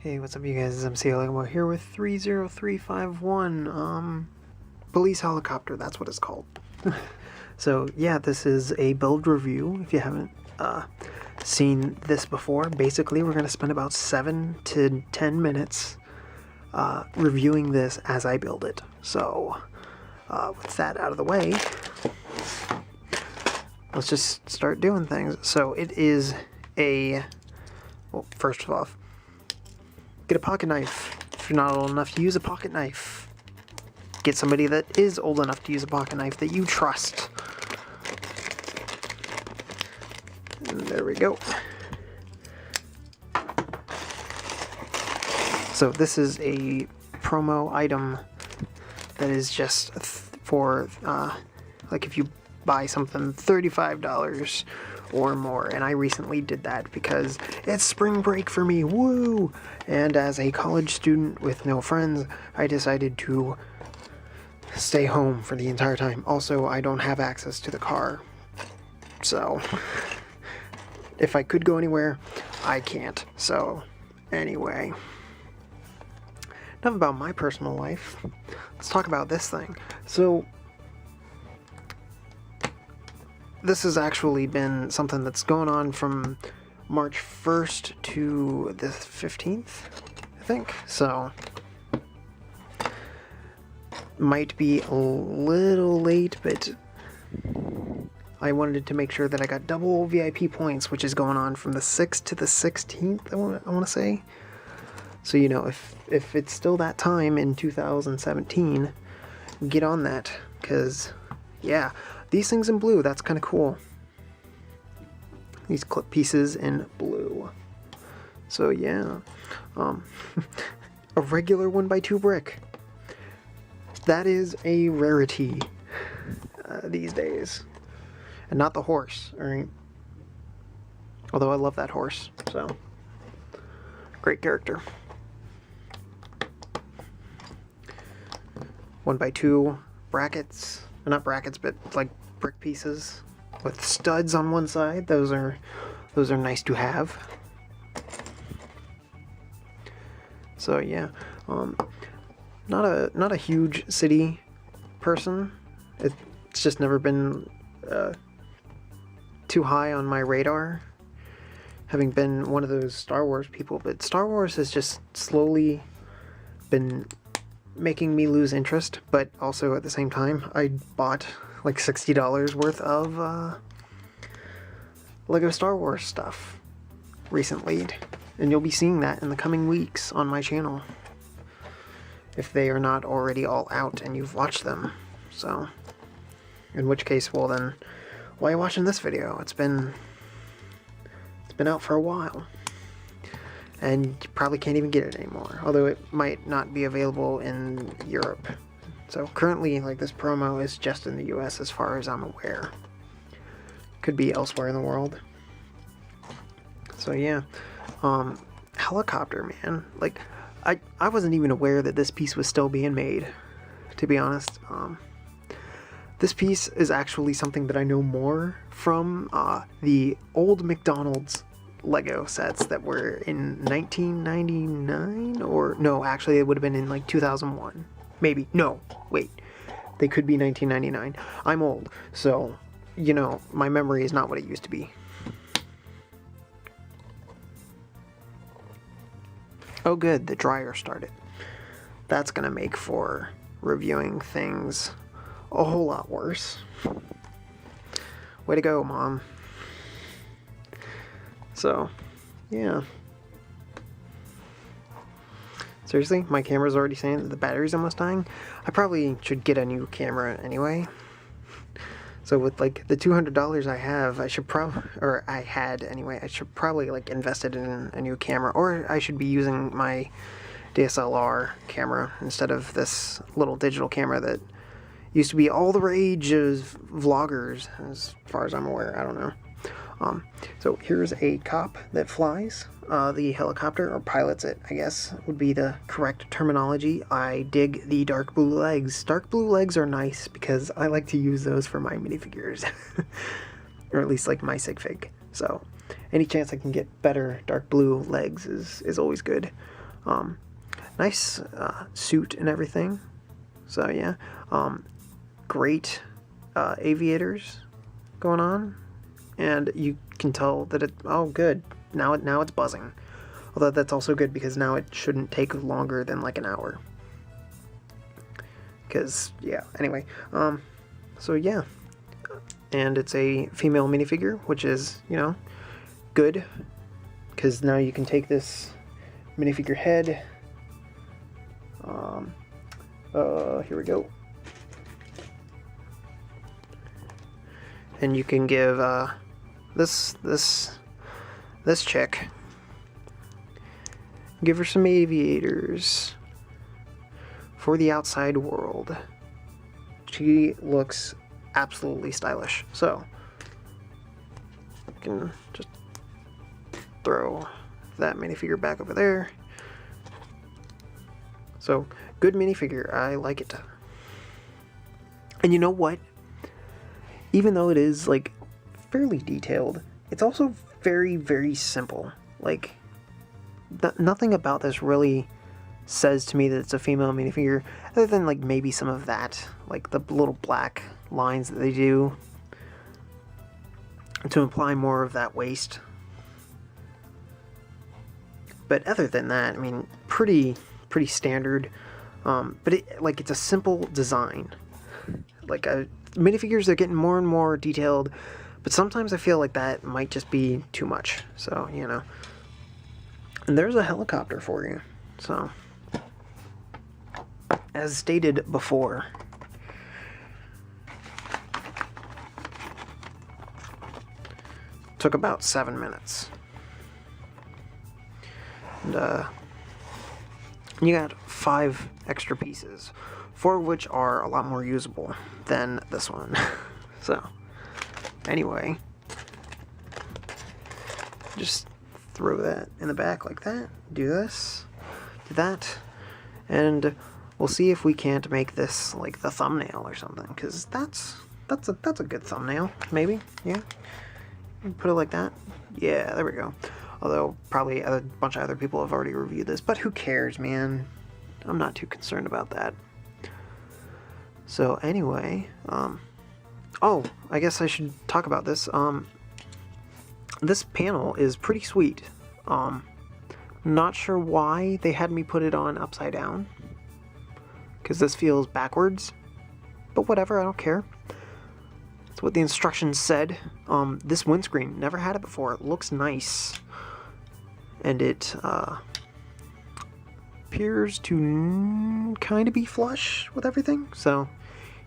Hey, what's up you guys, it's MCLegoboy here with 30351, police helicopter, that's what it's called. So yeah, this is a build review, if you haven't seen this before. Basically, we're going to spend about 7 to 10 minutes reviewing this as I build it. So, with that out of the way, let's just start doing things. So it is well, first off, get a pocket knife. If you're not old enough to use a pocket knife, get somebody that is old enough to use a pocket knife that you trust. And there we go. So this is a promo item that is just for, like if you buy something $35 or more, and I recently did that because it's spring break for me, woo! And as a college student with no friends, I decided to stay home for the entire time. Also, I don't have access to the car, so if I could go anywhere, I can't. So anyway, enough about my personal life. Let's talk about this thing. So this has actually been something that's going on from March 1st to the 15th, I think. So, might be a little late, but I wanted to make sure that I got double VIP points, which is going on from the 6th to the 16th, I want to say. So, you know, if it's still that time in 2017, get on that, because, yeah, these things in blue, that's kind of cool. These clip pieces in blue. So yeah, a regular 1x2 brick. That is a rarity these days. And not the horse, alright? Although I love that horse, so. Great character. 1x2 brackets. Not brackets, but like brick pieces with studs on one side. Those are nice to have. So yeah, not a huge city person. It's just never been too high on my radar, having been one of those Star Wars people. But Star Wars has just slowly been making me lose interest, but also at the same time, I bought like $60 worth of Lego Star Wars stuff recently, and you'll be seeing that in the coming weeks on my channel, if they are not already all out and you've watched them. So, in which case, well then, why are you watching this video? It's been out for a while. And you probably can't even get it anymore, although it might not be available in Europe. So currently, like, this promo is just in the US as far as I'm aware. Could be elsewhere in the world. So yeah, helicopter, man. Like, I wasn't even aware that this piece was still being made, to be honest. This piece is actually something that I know more from the old McDonald's Lego sets that were in 1999, or no, actually it would have been in like 2001, maybe. No, wait, they could be 1999. I'm old, so, you know, my memory is not what it used to be. Oh good, the dryer started. That's gonna make for reviewing things a whole lot worse. Way to go, Mom. So, yeah. Seriously, my camera's already saying that the battery's almost dying. I probably should get a new camera anyway. So with like the $200 I have, I should I had anyway, I should probably like invest it in a new camera, or I should be using my DSLR camera instead of this little digital camera that used to be all the rage as vloggers, as far as I'm aware. I don't know. So here's a cop that flies the helicopter, or pilots it, I guess would be the correct terminology. I dig the dark blue legs. Dark blue legs are nice because I like to use those for my minifigures. Or at least like my sig fig. So any chance I can get better dark blue legs is always good. Nice suit and everything. So yeah, great aviators going on, and you can tell that it. Oh, good. Now it's buzzing. Although that's also good because now it shouldn't take longer than like an hour. Because yeah. Anyway, so yeah, and it's a female minifigure, which is, you know, good, because now you can take this minifigure head. Here we go. And you can give this chick, give her some aviators for the outside world. She looks absolutely stylish. So you can just throw that minifigure back over there. So, good minifigure. I like it. And you know what? Even though it is, like, fairly detailed, it's also very, very simple. Like, nothing about this really says to me that it's a female minifigure, other than, like, maybe some of that. Like, the little black lines that they do to imply more of that waist. But other than that, I mean, pretty standard, but it's a simple design. Like, minifigures are getting more and more detailed, but sometimes I feel like that might just be too much. So, you know, and there's a helicopter for you. So, as stated before, took about 7 minutes, and you got 5 extra pieces, 4 of which are a lot more usable than this one. So, anyway, just throw that in the back like that, do this, do that, and we'll see if we can't make this like the thumbnail or something, because that's a good thumbnail, maybe, yeah? Put it like that? Yeah, there we go. Although, probably a bunch of other people have already reviewed this, but who cares, man? I'm not too concerned about that. So, anyway, oh, I guess I should talk about this. This panel is pretty sweet. Not sure why they had me put it on upside down, because this feels backwards, but whatever, I don't care. That's what the instructions said. This windscreen, never had it before. It looks nice. And it appears to kind of be flush with everything. So,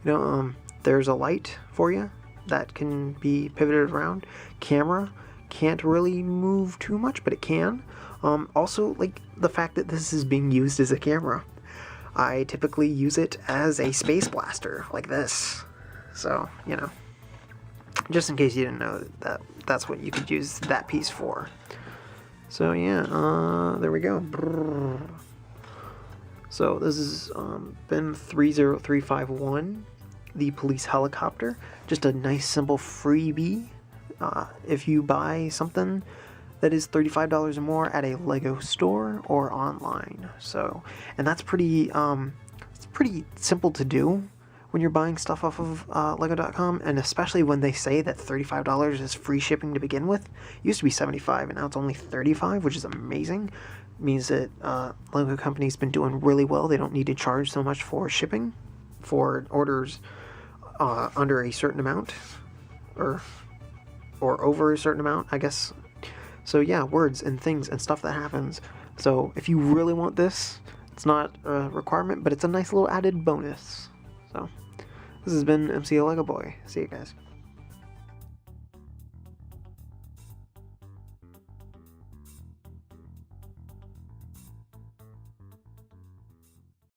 you know, there's a light for you that can be pivoted around. Camera can't really move too much, but it can. Also, like, the fact that this is being used as a camera. I typically use it as a space blaster, like this. So, you know, just in case you didn't know that that's what you could use that piece for. So yeah, there we go. So this has been 30351, the police helicopter. Just a nice simple freebie if you buy something that is $35 or more at a Lego store or online. So, and that's pretty it's pretty simple to do when you're buying stuff off of Lego.com, and especially when they say that $35 is free shipping to begin with. It used to be $75, and now it's only $35, which is amazing. It means that Lego Company's been doing really well. They don't need to charge so much for shipping for orders under a certain amount, or over a certain amount, I guess. So yeah, words and things and stuff that happens. So if you really want this, it's not a requirement, but it's a nice little added bonus. So, this has been MCLegoboy. See you guys.